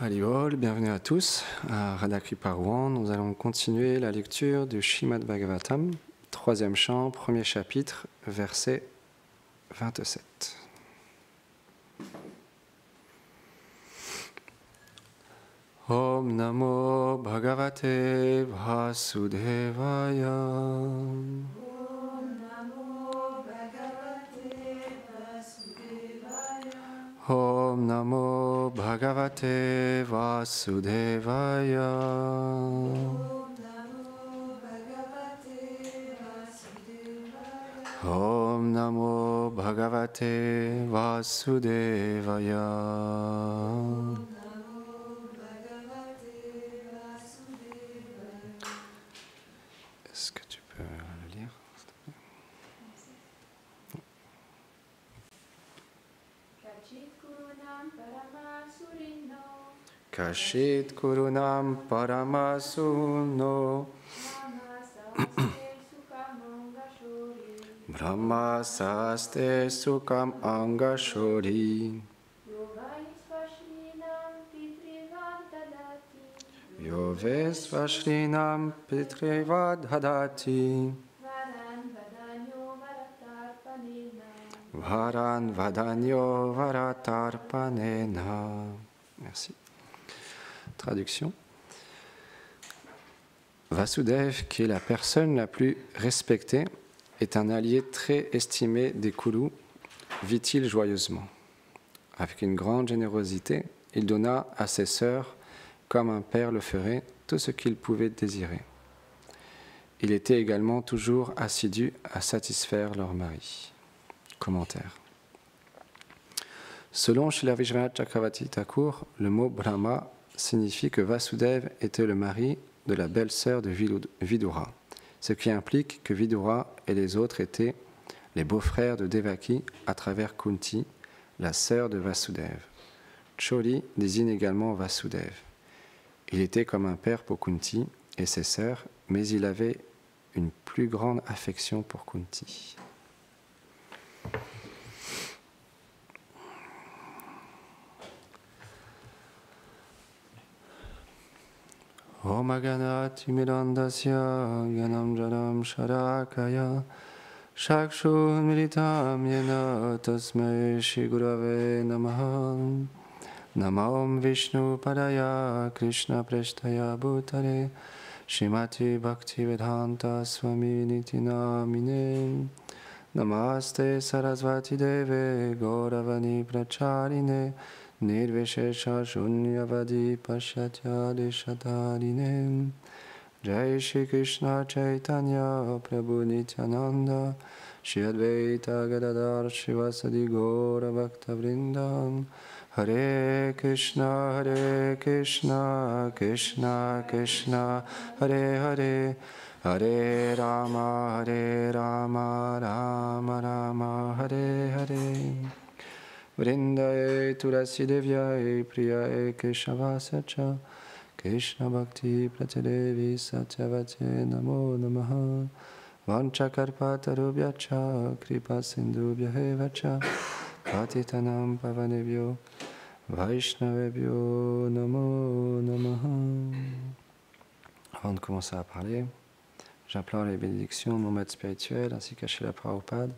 Haribol, bienvenue à tous. À Radha Kripa Rouen, nous allons continuer la lecture du Srimad Bhagavatam, 3e chant, 1er chapitre, verset 27. Om Namo Bhagavate Vasudevaya. Om Namo Bhagavate Vasudevaya. Om Namo Bhagavate Vasudevaya. Est-ce que tu peux le lire, s'il te plaît? Kashit Kurunam Paramasuno Brahma Saste Sukam Angashori Yovesvashrinam Pitrevad Hadati Varan Vadanyo Varatarpanena. Merci. Traduction. Vasudev, qui est la personne la plus respectée, est un allié très estimé des Kurus, vit-il joyeusement. Avec une grande générosité, il donna à ses sœurs, comme un père le ferait, tout ce qu'il pouvait désirer. Il était également toujours assidu à satisfaire leur mari. Commentaire. Selon Srila Vishwanath Chakravarti Thakur, le mot Brahma signifie que Vasudev était le mari de la belle-sœur de Vidura, ce qui implique que Vidura et les autres étaient les beaux-frères de Devaki à travers Kunti, la sœur de Vasudev. Choli désigne également Vasudev. Il était comme un père pour Kunti et ses sœurs, mais il avait une plus grande affection pour Kunti. Om Aganati Mirandasya Ganam Janam Sharakaya Shakshun Militam Yena Tasmai Shri Gurave Namaha Namam Vishnu Padaya Krishna Preshtaya Bhutare Shrimati Bhakti Vedanta Swami Niti Namine Namaste Sarasvati Deve Gauravani Pracharine Nirvishesha Shunyavadi Pashyatya Deshatarine Jai Shri Krishna Chaitanya Prabhu Nityananda Shri Advaita Gadadhar Shivasadi Gaura Bhakta Vrindan Hare Krishna Krishna Krishna Hare Hare Hare Rama Rama Rama Hare Hare Vrindaye Tulasi Devyaye Priyaye Keshavasya Krishna Bhakti Pratidevi Satyavate Namo Namaha Vanchakarpatarubhyacha Kripa Sindhubhyahevacha Patitanam Pavanebhyo Vaishnavebhyo Namo Namaha. Avant de commencer à parler, j'implore les bénédictions de mon maître spirituel ainsi qu'à Srila Prabhupada,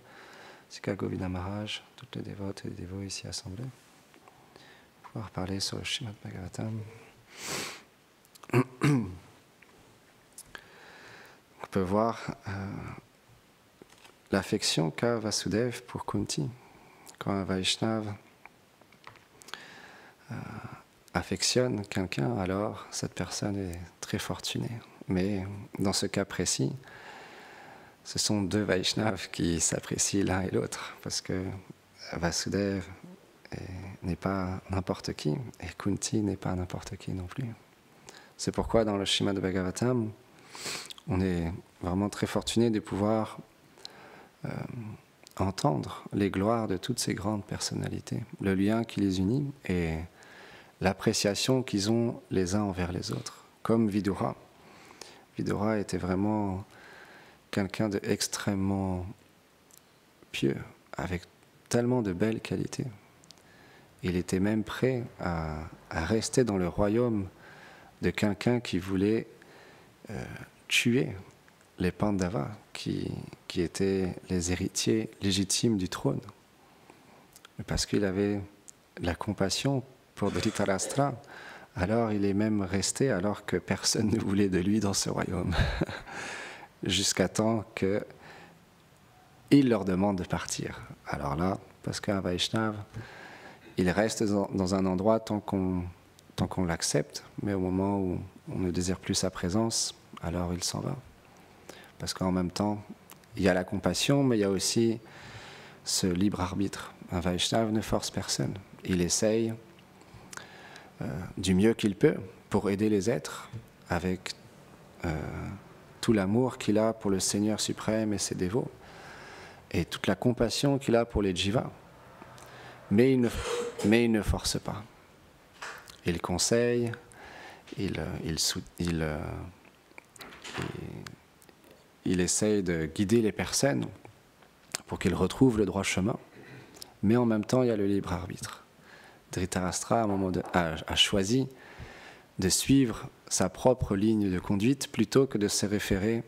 ainsi qu'à Govinda Maharaj, toutes les dévotes et les dévots ici assemblés, pour pouvoir parler sur le Srimad Bhagavatam. On peut voir l'affection qu'a Vasudev pour Kunti. Quand un Vaishnava affectionne quelqu'un, alors cette personne est très fortunée. Mais dans ce cas précis, ce sont deux Vaishnavas qui s'apprécient l'un et l'autre, parce que Vasudev n'est pas n'importe qui, et Kunti n'est pas n'importe qui non plus. C'est pourquoi dans le Srimad Bhagavatam, on est vraiment très fortuné de pouvoir entendre les gloires de toutes ces grandes personnalités, le lien qui les unit et l'appréciation qu'ils ont les uns envers les autres. Comme Vidura. Vidura était vraiment quelqu'un d'extrêmement pieux, avec tellement de belles qualités. il était même prêt à rester dans le royaume de quelqu'un qui voulait tuer les Pandavas, qui étaient les héritiers légitimes du trône. Parce qu'il avait la compassion pour Dhritarashtra, alors il est même resté alors que personne ne voulait de lui dans ce royaume, jusqu'à temps qu'il leur demande de partir. Alors là, parce qu'un Vaishnava, il reste dans un endroit tant qu'on l'accepte, mais au moment où on ne désire plus sa présence, alors il s'en va. Parce qu'en même temps, il y a la compassion, mais il y a aussi ce libre arbitre. Un Vaishnava ne force personne. Il essaye du mieux qu'il peut pour aider les êtres avec tout l'amour qu'il a pour le Seigneur suprême et ses dévots, et toute la compassion qu'il a pour les jivas. Mais il ne force pas. Il conseille, il essaye de guider les personnes pour qu'ils retrouvent le droit chemin, mais en même temps, il y a le libre arbitre. Dhritarashtra, a choisi de suivre sa propre ligne de conduite plutôt que de se référer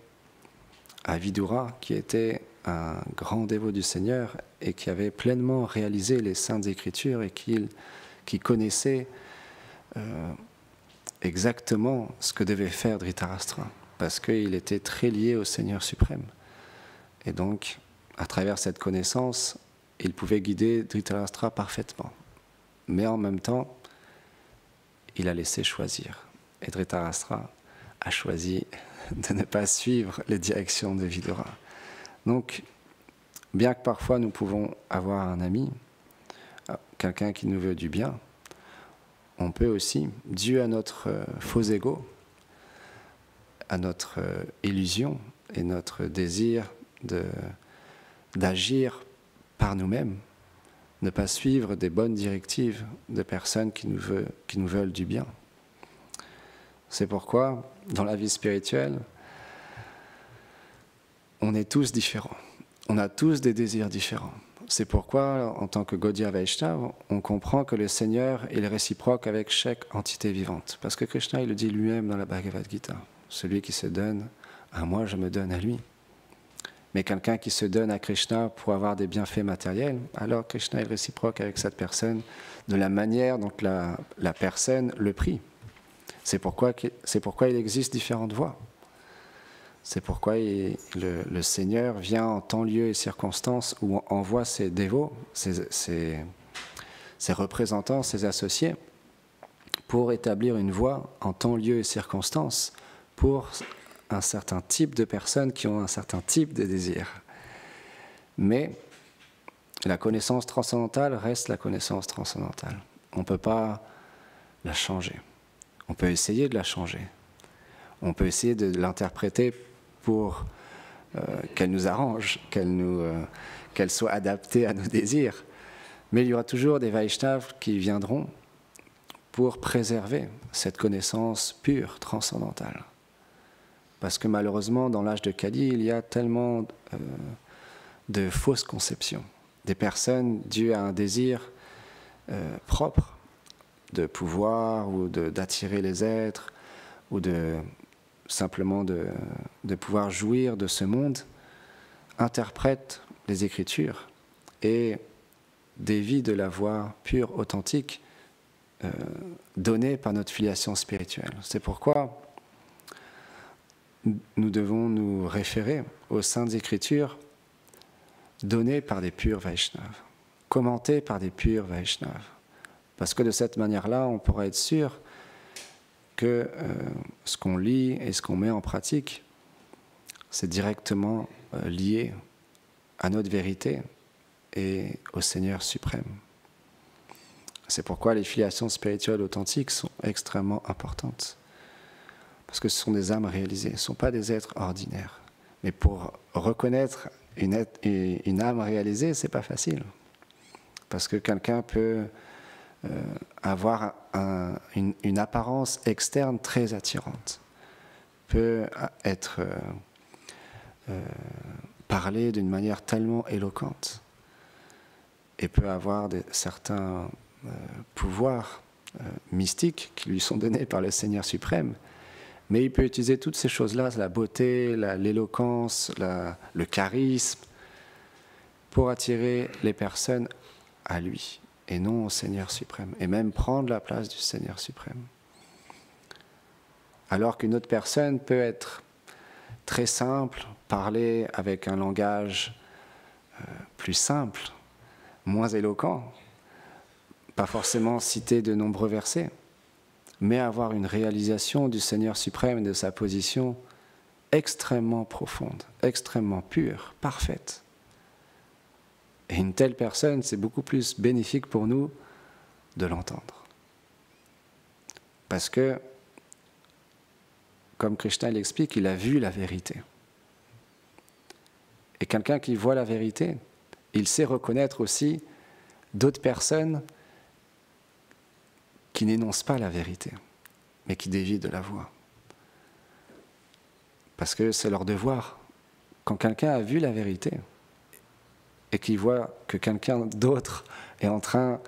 à Vidura, qui était un grand dévot du Seigneur et qui avait pleinement réalisé les Saintes Écritures et qui connaissait exactement ce que devait faire Dhritarashtra, parce qu'il était très lié au Seigneur suprême. Et donc, à travers cette connaissance, il pouvait guider Dhritarashtra parfaitement. Mais en même temps, il a laissé choisir. Et Dhritarashtra a choisi de ne pas suivre les directions de Vidura. Donc, bien que parfois nous pouvons avoir un ami, quelqu'un qui nous veut du bien, on peut aussi, dû à notre faux ego, à notre illusion et notre désir d'agir par nous-mêmes, ne pas suivre des bonnes directives de personnes qui nous veulent du bien. C'est pourquoi, dans la vie spirituelle, on est tous différents. On a tous des désirs différents. C'est pourquoi, en tant que Gaudiya Vaishnava, on comprend que le Seigneur est réciproque avec chaque entité vivante. Parce que Krishna, il le dit lui-même dans la Bhagavad Gita. Celui qui se donne à moi, je me donne à lui. Mais quelqu'un qui se donne à Krishna pour avoir des bienfaits matériels, alors Krishna est réciproque avec cette personne de la manière dont la personne le prie. C'est pourquoi il existe différentes voies. C'est pourquoi le Seigneur vient en temps, lieu et circonstances où envoie ses dévots, ses représentants, ses associés, pour établir une voie en temps, lieu et circonstances pour un certain type de personnes qui ont un certain type de désir. Mais la connaissance transcendantale reste la connaissance transcendantale. On ne peut pas la changer. On peut essayer de la changer. On peut essayer de l'interpréter pour qu'elle nous arrange, qu'elle soit adaptée à nos désirs. Mais il y aura toujours des Vaishnavas qui viendront pour préserver cette connaissance pure, transcendantale. Parce que malheureusement, dans l'âge de Kali, il y a tellement de fausses conceptions. Des personnes dues à un désir propre de pouvoir ou d'attirer les êtres ou simplement de pouvoir jouir de ce monde, interprètent les Écritures et dévient de la voie pure, authentique, donnée par notre filiation spirituelle. C'est pourquoi nous devons nous référer aux Saintes Écritures données par des purs Vaishnavas, commentées par des purs Vaishnavas. Parce que de cette manière-là, on pourra être sûr que ce qu'on lit et ce qu'on met en pratique, c'est directement lié à notre vérité et au Seigneur suprême. C'est pourquoi les filiations spirituelles authentiques sont extrêmement importantes. Parce que ce sont des âmes réalisées, ce ne sont pas des êtres ordinaires. Mais pour reconnaître une âme réalisée, ce n'est pas facile. Parce que quelqu'un peut avoir une apparence externe très attirante, peut être parlé d'une manière tellement éloquente et peut avoir certains pouvoirs mystiques qui lui sont donnés par le Seigneur suprême, mais il peut utiliser toutes ces choses-là, la beauté, l'éloquence, le charisme, pour attirer les personnes à lui, et non au Seigneur suprême, et même prendre la place du Seigneur suprême. Alors qu'une autre personne peut être très simple, parler avec un langage plus simple, moins éloquent, pas forcément citer de nombreux versets, mais avoir une réalisation du Seigneur suprême et de sa position extrêmement profonde, extrêmement pure, parfaite. Et une telle personne, c'est beaucoup plus bénéfique pour nous de l'entendre. Parce que, comme Krishna l'explique, il a vu la vérité. Et quelqu'un qui voit la vérité, il sait reconnaître aussi d'autres personnes qui n'énoncent pas la vérité, mais qui dévient de la voie. Parce que c'est leur devoir. Quand quelqu'un a vu la vérité et qu'il voit que quelqu'un d'autre est en train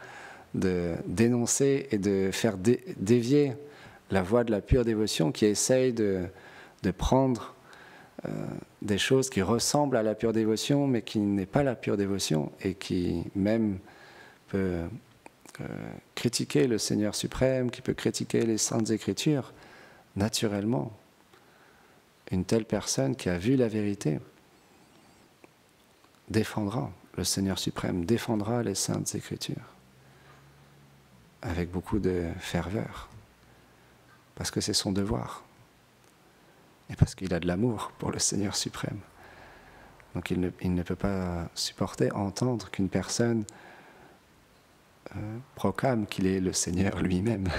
de dénoncer et de faire dévier la voie de la pure dévotion, qui essaye de prendre des choses qui ressemblent à la pure dévotion, mais qui n'est pas la pure dévotion, et qui même peut critiquer le Seigneur suprême, qui peut critiquer les Saintes Écritures, naturellement, une telle personne qui a vu la vérité défendra le Seigneur suprême, défendra les Saintes Écritures, avec beaucoup de ferveur, parce que c'est son devoir, et parce qu'il a de l'amour pour le Seigneur suprême. Donc il ne peut pas supporter, entendre qu'une personne proclame qu'il est le Seigneur lui-même.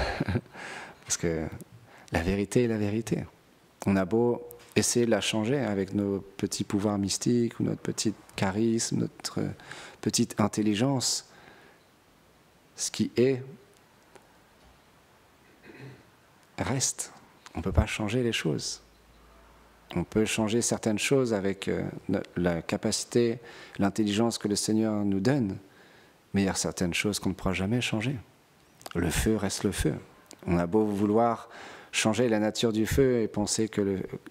Parce que la vérité est la vérité. On a beau essayer de la changer avec nos petits pouvoirs mystiques, ou notre petit charisme, notre petite intelligence, ce qui est reste. On ne peut pas changer les choses. On peut changer certaines choses avec la capacité, l'intelligence que le Seigneur nous donne, mais il y a certaines choses qu'on ne pourra jamais changer. Le feu reste le feu. On a beau vouloir changer la nature du feu et penser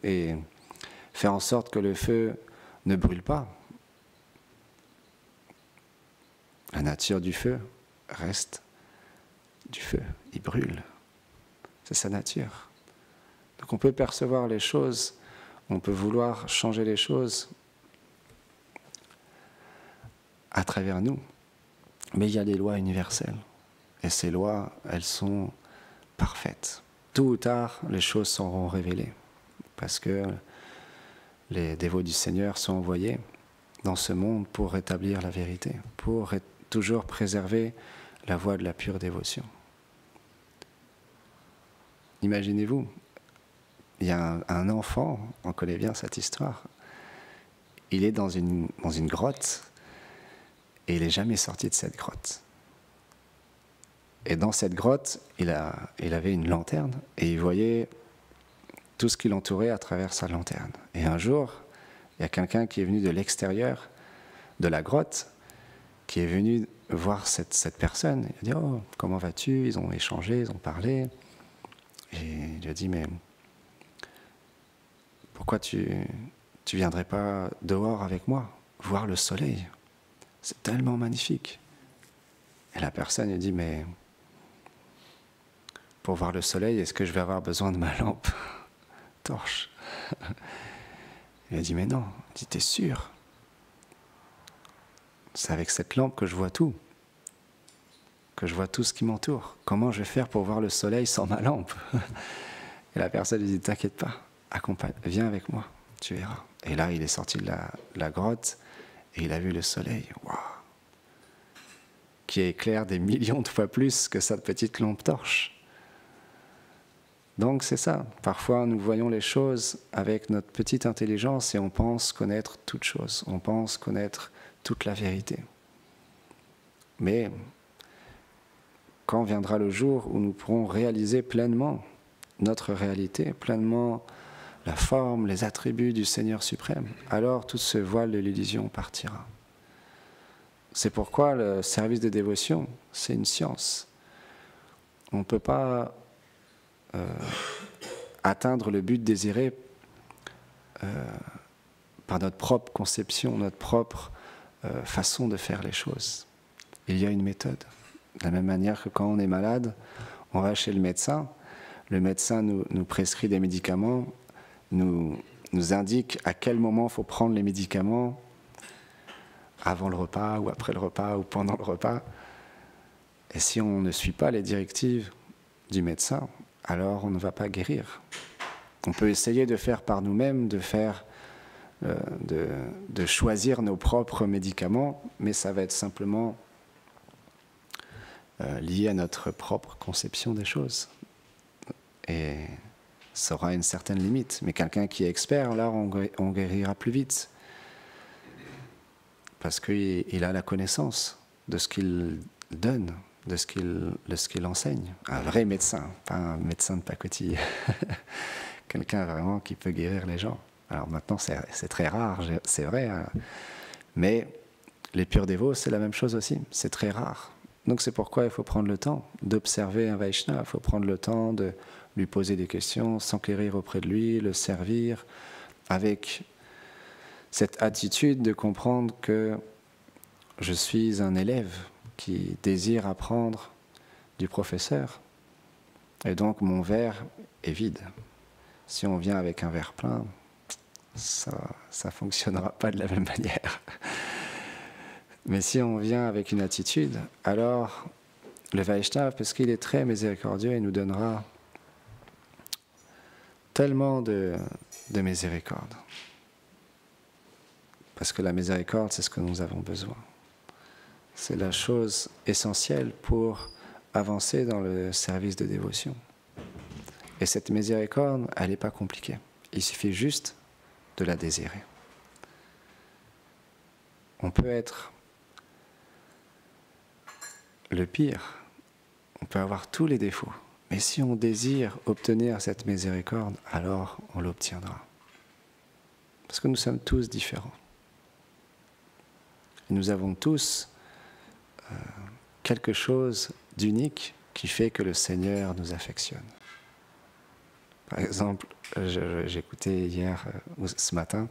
et faire en sorte que le feu ne brûle pas. La nature du feu reste du feu. Il brûle. C'est sa nature. Donc on peut percevoir les choses, on peut vouloir changer les choses à travers nous. Mais il y a des lois universelles. Et ces lois, elles sont parfaites. Tôt ou tard, les choses seront révélées. Parce que les dévots du Seigneur sont envoyés dans ce monde pour rétablir la vérité, pour toujours préserver la voie de la pure dévotion. Imaginez-vous, il y a un enfant, on connaît bien cette histoire, il est dans une grotte, et il n'est jamais sorti de cette grotte. Et dans cette grotte, il avait une lanterne, et il voyait tout ce qui l'entourait à travers sa lanterne. Et un jour, il y a quelqu'un qui est venu de l'extérieur de la grotte, qui est venu voir cette personne. Il a dit « Oh, comment vas-tu » Ils ont échangé, ils ont parlé. Et il lui a dit « Mais pourquoi tu viendrais pas dehors avec moi, voir le soleil ? C'est tellement magnifique. » Et la personne lui dit « Mais pour voir le soleil, est-ce que je vais avoir besoin de ma lampe torche ?» Il a dit « Mais non. » Il dit « T'es sûr ? C'est avec cette lampe que je vois tout. Que je vois tout ce qui m'entoure. Comment je vais faire pour voir le soleil sans ma lampe ?» Et la personne lui dit « T'inquiète pas, viens avec moi, tu verras. » Et là, il est sorti de la grotte et il a vu le soleil. Waouh ! Qui éclaire des millions de fois plus que sa petite lampe torche. Donc c'est ça. Parfois, nous voyons les choses avec notre petite intelligence et on pense connaître toute chose. On pense connaître toute la vérité. Mais quand viendra le jour où nous pourrons réaliser pleinement notre réalité, pleinement la forme, les attributs du Seigneur suprême, alors tout ce voile de l'illusion partira. C'est pourquoi le service de dévotion, c'est une science. On ne peut pas atteindre le but désiré par notre propre conception, notre propre façon de faire les choses. Il y a une méthode. De la même manière que quand on est malade, on va chez le médecin nous prescrit des médicaments, nous indique à quel moment il faut prendre les médicaments, avant le repas ou après le repas ou pendant le repas. Et si on ne suit pas les directives du médecin, alors on ne va pas guérir. On peut essayer de faire par nous-mêmes, de choisir nos propres médicaments, mais ça va être simplement lié à notre propre conception des choses. Et ça aura une certaine limite. Mais quelqu'un qui est expert, là, on guérira plus vite. Parce qu'il a la connaissance de ce qu'il donne, de ce qu'il enseigne. Un vrai médecin, pas un médecin de pacotille. Quelqu'un vraiment qui peut guérir les gens. Alors maintenant, c'est très rare, c'est vrai. Hein. Mais les purs dévots, c'est la même chose aussi. C'est très rare. Donc c'est pourquoi il faut prendre le temps d'observer un Vaishnava. Il faut prendre le temps de lui poser des questions, s'enquérir auprès de lui, le servir, avec cette attitude de comprendre que je suis un élève qui désire apprendre du professeur. Et donc mon verre est vide. Si on vient avec un verre plein, ça ne fonctionnera pas de la même manière. Mais si on vient avec une attitude, alors le Vaishnava, parce qu'il est très miséricordieux, il nous donnera tellement de miséricorde. Parce que la miséricorde, c'est ce que nous avons besoin. C'est la chose essentielle pour avancer dans le service de dévotion. Et cette miséricorde, elle n'est pas compliquée. Il suffit juste de la désirer. On peut être le pire, on peut avoir tous les défauts, mais si on désire obtenir cette miséricorde, alors on l'obtiendra. Parce que nous sommes tous différents. Et nous avons tous quelque chose d'unique qui fait que le Seigneur nous affectionne. Par exemple, j'écoutais hier, ce matin,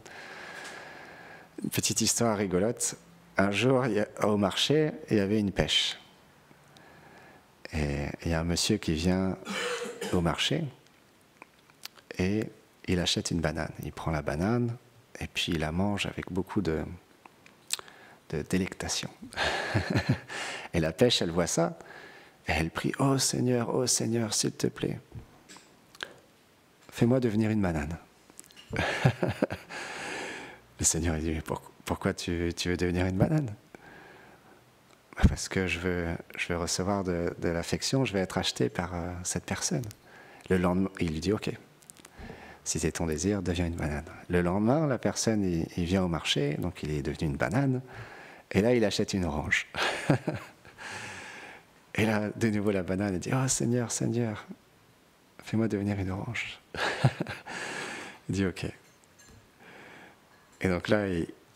une petite histoire rigolote. Un jour, au marché, il y avait une pêche. Et il y a un monsieur qui vient au marché et il achète une banane. Il prend la banane et puis il la mange avec beaucoup de délectation. Et la pêche, elle voit ça et elle prie « Oh Seigneur, s'il te plaît, fais-moi devenir une banane. » Le Seigneur il dit « Mais pourquoi tu veux devenir une banane ?» Parce que je veux recevoir de l'affection, je vais être acheté par cette personne. Le lendemain, il lui dit « Ok, si c'est ton désir, deviens une banane. » Le lendemain, la personne, il vient au marché, donc il est devenu une banane, et là, il achète une orange. Et là, de nouveau, la banane, elle dit « Oh Seigneur, fais-moi devenir une orange. » Il dit « Ok. » Et donc là,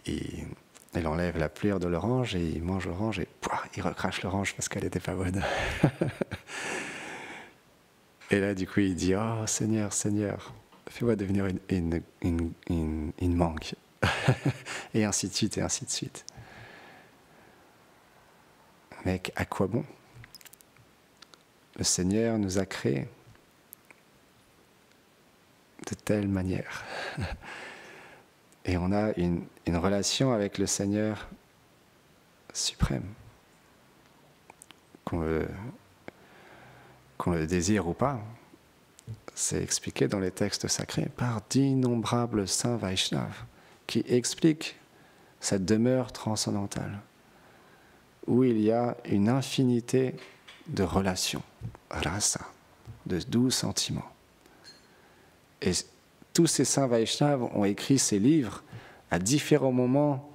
il enlève la pelure de l'orange et il mange l'orange et il recrache l'orange parce qu'elle n'était pas bonne. Et là, du coup, il dit « Oh Seigneur, fais-moi devenir une mangue. » Et ainsi de suite, et ainsi de suite. Mais à quoi bon? Le Seigneur nous a créés de telle manière. Et on a une relation avec le Seigneur suprême. Qu'on le désire ou pas, c'est expliqué dans les textes sacrés par d'innombrables saints Vaishnavas qui expliquent cette demeure transcendantale où il y a une infinité de relations, rasa, de doux sentiments. Et tous ces saints Vaishnavas ont écrit ces livres à différents moments,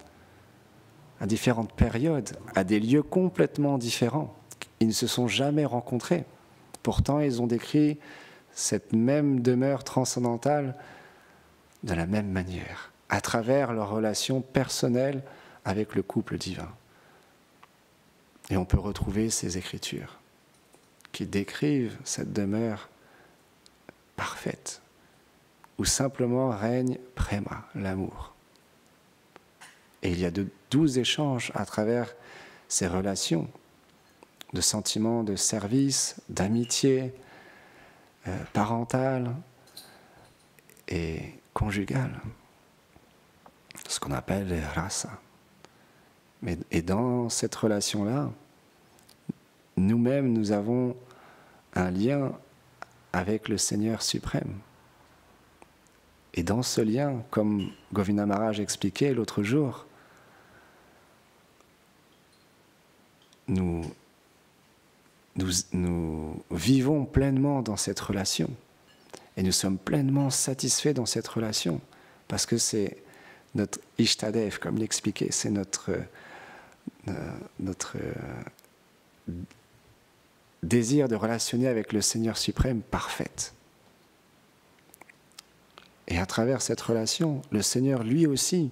à différentes périodes, à des lieux complètement différents. Ils ne se sont jamais rencontrés. Pourtant, ils ont décrit cette même demeure transcendantale de la même manière, à travers leur relation personnelle avec le couple divin. Et on peut retrouver ces écritures qui décrivent cette demeure parfaite, où simplement règne Prema, l'amour. Et il y a de doux échanges à travers ces relations de sentiments de service, d'amitié, parentale et conjugale, ce qu'on appelle les rasa. Et dans cette relation-là, nous-mêmes, nous avons un lien avec le Seigneur suprême. Et dans ce lien, comme Govinda Maharaj expliquait l'autre jour, nous vivons pleinement dans cette relation. Et nous sommes pleinement satisfaits dans cette relation. Parce que c'est notre Ishtadev, comme l'expliquait, c'est notre désir de relationner avec le Seigneur suprême parfaite. Et à travers cette relation, le Seigneur, lui aussi,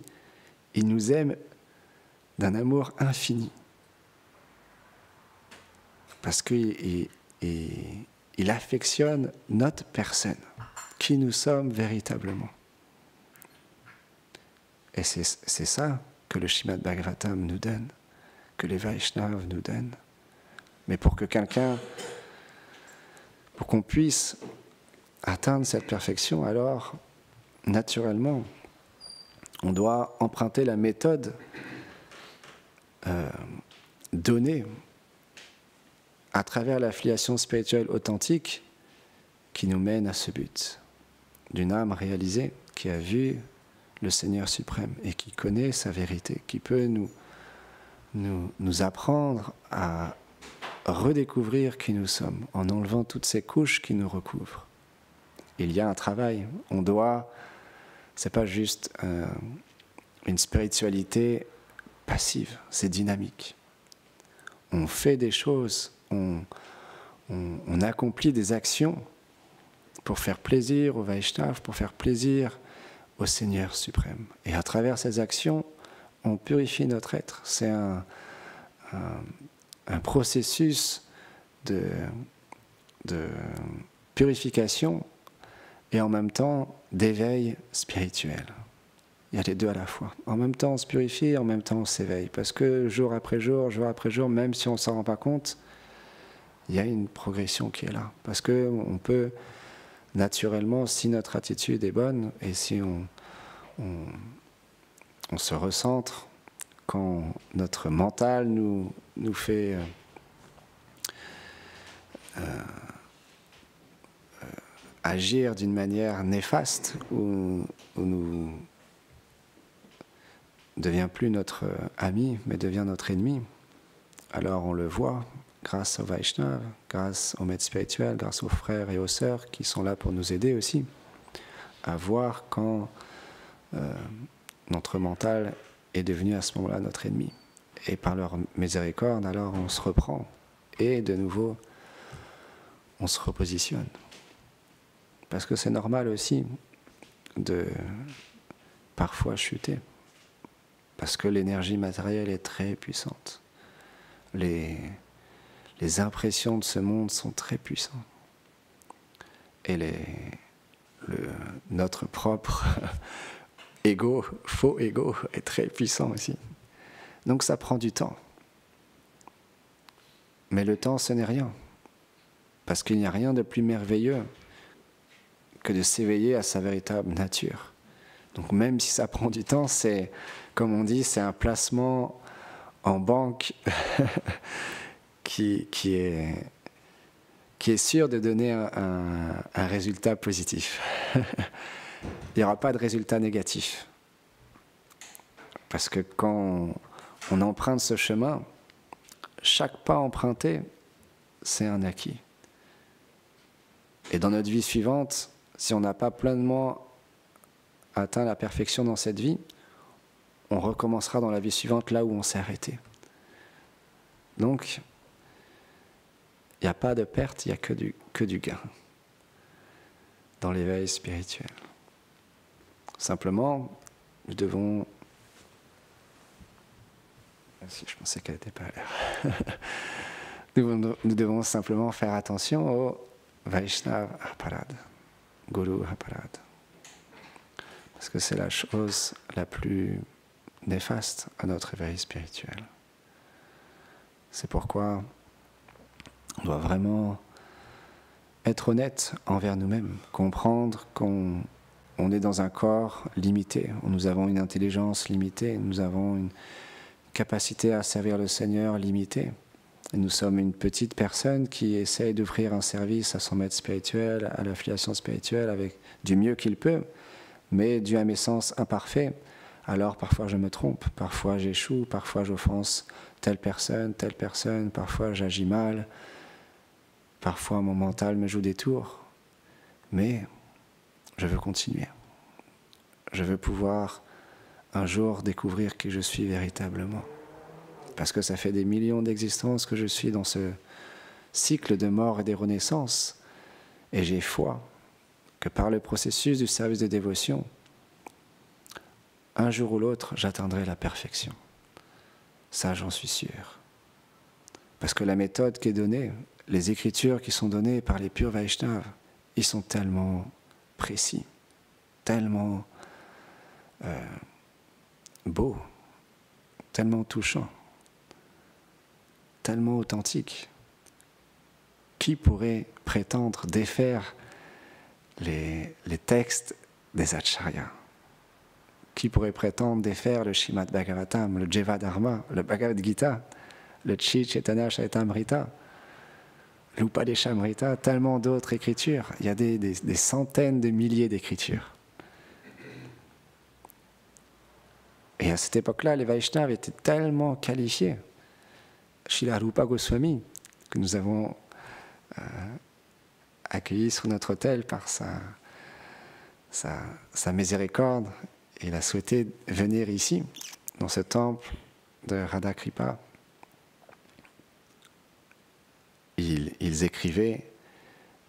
il nous aime d'un amour infini. Parce qu'il affectionne notre personne, qui nous sommes véritablement. Et c'est ça que le Srimad Bhagavatam nous donne, que les Vaishnavas nous donnent. Mais pour qu'on puisse atteindre cette perfection, alors, naturellement, on doit emprunter la méthode donnée à travers la filiation spirituelle authentique qui nous mène à ce but, d'une âme réalisée qui a vu le Seigneur suprême et qui connaît sa vérité, qui peut nous apprendre à redécouvrir qui nous sommes en enlevant toutes ces couches qui nous recouvrent. Il y a un travail, c'est pas juste une spiritualité passive, c'est dynamique. On fait des choses, on accomplit des actions pour faire plaisir au Vaishnava, pour faire plaisir au Seigneur suprême. Et à travers ces actions, on purifie notre être. C'est un processus de purification et en même temps d'éveil spirituel. Il y a les deux à la fois. En même temps, on se purifie, en même temps, on s'éveille. Parce que jour après jour, même si on ne s'en rend pas compte, il y a une progression qui est là. Parce qu'on peut naturellement, si notre attitude est bonne et si on se recentre, quand notre mental nous fait agir d'une manière néfaste ou nous devient plus notre ami mais devient notre ennemi, alors on le voit grâce au Vaishnava, grâce aux maîtres spirituels, grâce aux frères et aux sœurs qui sont là pour nous aider aussi à voir quand notre mental est devenu à ce moment-là notre ennemi. Et par leur miséricorde, alors on se reprend et de nouveau on se repositionne. Parce que c'est normal aussi de parfois chuter. Parce que l'énergie matérielle est très puissante. Les impressions de ce monde sont très puissantes. Et notre propre ego, faux ego, est très puissant aussi. Donc ça prend du temps. Mais le temps, ce n'est rien. Parce qu'il n'y a rien de plus merveilleux que de s'éveiller à sa véritable nature. Donc même si ça prend du temps, c'est, comme on dit, c'est un placement en banque qui est sûr de donner un résultat positif. Il n'y aura pas de résultat négatif. Parce que quand on emprunte ce chemin, chaque pas emprunté, c'est un acquis. Et dans notre vie suivante, si on n'a pas pleinement atteint la perfection dans cette vie, on recommencera dans la vie suivante là où on s'est arrêté. Donc, il n'y a pas de perte, il n'y a que du gain dans l'éveil spirituel. Simplement, nous devons Si je pensais qu'elle n'était pas à l'heure. Nous devons simplement faire attention au Vaishnav Aparad, Guru Aparad. Parce que c'est la chose la plus néfaste à notre éveil spirituel. C'est pourquoi on doit vraiment être honnête envers nous-mêmes, comprendre qu'on est dans un corps limité, nous avons une intelligence limitée, nous avons une capacité à servir le Seigneur limitée. Et nous sommes une petite personne qui essaye d'offrir un service à son maître spirituel, à l'affiliation spirituelle, avec du mieux qu'il peut, mais dû à mes sens imparfaits. Alors parfois je me trompe, parfois j'échoue, parfois j'offense telle personne, parfois j'agis mal, parfois mon mental me joue des tours. Mais je veux continuer. Je veux pouvoir un jour découvrir qui je suis véritablement. Parce que ça fait des millions d'existences que je suis dans ce cycle de mort et de renaissance. Et j'ai foi que par le processus du service de dévotion, un jour ou l'autre, j'atteindrai la perfection. Ça, j'en suis sûr. Parce que la méthode qui est donnée, les écritures qui sont données par les purs Vaishnavas, ils sont tellement précis, tellement beaux, tellement touchants, tellement authentiques. Qui pourrait prétendre défaire les textes des acharyas? Qui pourrait prétendre défaire le Srimad Bhagavatam, le Jivadharma, le Bhagavad Gita, le Shri Chaitanya Charitamrita, l'Upadeshamrita, tellement d'autres écritures. Il y a des centaines de milliers d'écritures. Et à cette époque-là, les Vaishnavas étaient tellement qualifiés. Srila Rupa Goswami, que nous avons accueilli sur notre autel par sa miséricorde, il a souhaité venir ici, dans ce temple de Radha Kripa. Ils écrivaient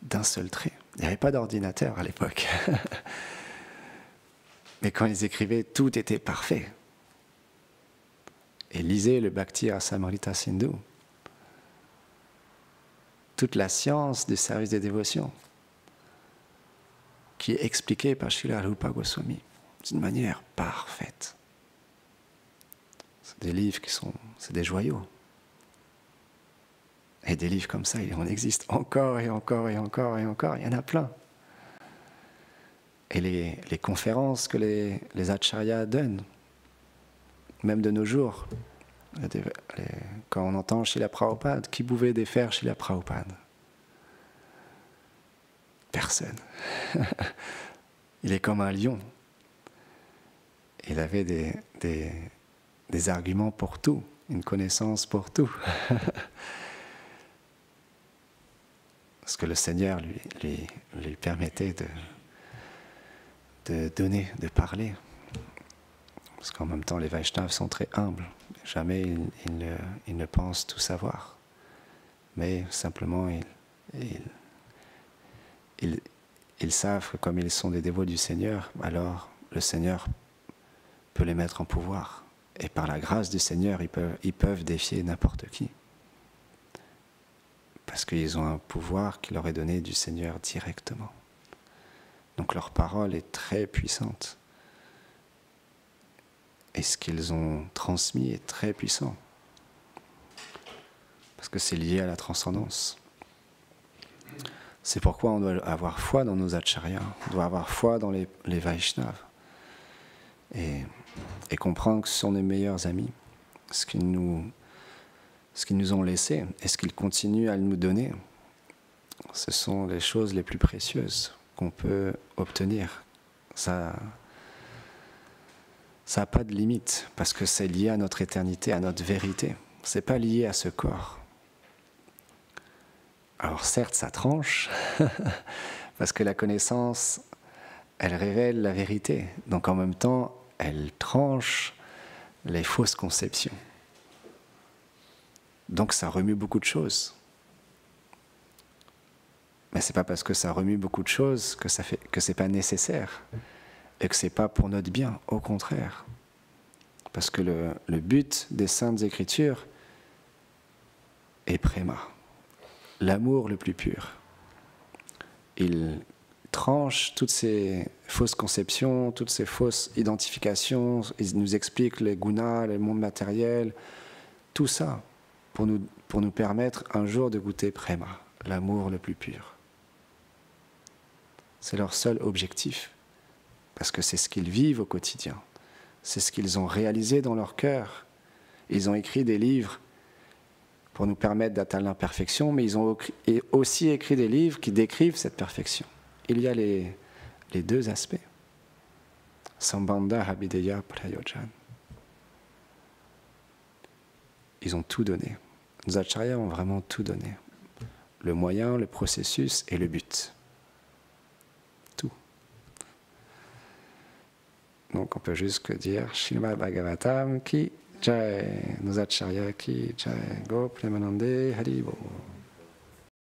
d'un seul trait. Il n'y avait pas d'ordinateur à l'époque. Mais quand ils écrivaient, tout était parfait. Et lisez le Bhakti Rasamrita Sindhu. Toute la science du service de dévotion qui est expliquée par Srila Rupa Goswami d'une manière parfaite. C'est des livres c'est des joyaux. Et des livres comme ça, il en existe encore et encore et encore et encore, il y en a plein. Et les conférences que les acharyas donnent, même de nos jours, quand on entend Srila Prabhupada, qui pouvait défaire Srila Prabhupada? Personne. Il est comme un lion. Il avait des arguments pour tout, une connaissance pour tout. Parce que le Seigneur lui permettait de donner, de parler. Parce qu'en même temps, les Vaishnavas sont très humbles. Jamais ils ne pensent tout savoir. Mais simplement, ils savent que comme ils sont des dévots du Seigneur, alors le Seigneur peut les mettre en pouvoir. Et par la grâce du Seigneur, ils peuvent défier n'importe qui. Parce qu'ils ont un pouvoir qui leur est donné du Seigneur directement. Donc leur parole est très puissante. Et ce qu'ils ont transmis est très puissant. Parce que c'est lié à la transcendance. C'est pourquoi on doit avoir foi dans nos acharyas, on doit avoir foi dans les Vaishnavas. Et comprendre que ce sont nos meilleurs amis, ce qu'ils nous ont laissé et ce qu'ils continuent à nous donner. Ce sont les choses les plus précieuses qu'on peut obtenir. Ça n'a pas de limite, parce que c'est lié à notre éternité, à notre vérité. Ce n'est pas lié à ce corps. Alors certes, ça tranche, parce que la connaissance, elle révèle la vérité. Donc en même temps, elle tranche les fausses conceptions. Donc ça remue beaucoup de choses. Mais ce n'est pas parce que ça remue beaucoup de choses que ce n'est pas nécessaire et que ce n'est pas pour notre bien, au contraire. Parce que le but des Saintes Écritures est préma, l'amour le plus pur. Il tranche toutes ces fausses conceptions, toutes ces fausses identifications, il nous explique les gunas, le monde matériel, tout ça pour nous permettre un jour de goûter préma, l'amour le plus pur. C'est leur seul objectif, parce que c'est ce qu'ils vivent au quotidien, c'est ce qu'ils ont réalisé dans leur cœur. Ils ont écrit des livres pour nous permettre d'atteindre l'imperfection, mais ils ont aussi écrit des livres qui décrivent cette perfection. Il y a les deux aspects. Sambandha Habideya Prayojan. Ils ont tout donné. Nos acharyas ont vraiment tout donné. Le moyen, le processus et le but. Tout. Donc on peut juste que dire Srimad Bhagavatam ki jai, nos acharyas ki jai, Go Premanande Haribo.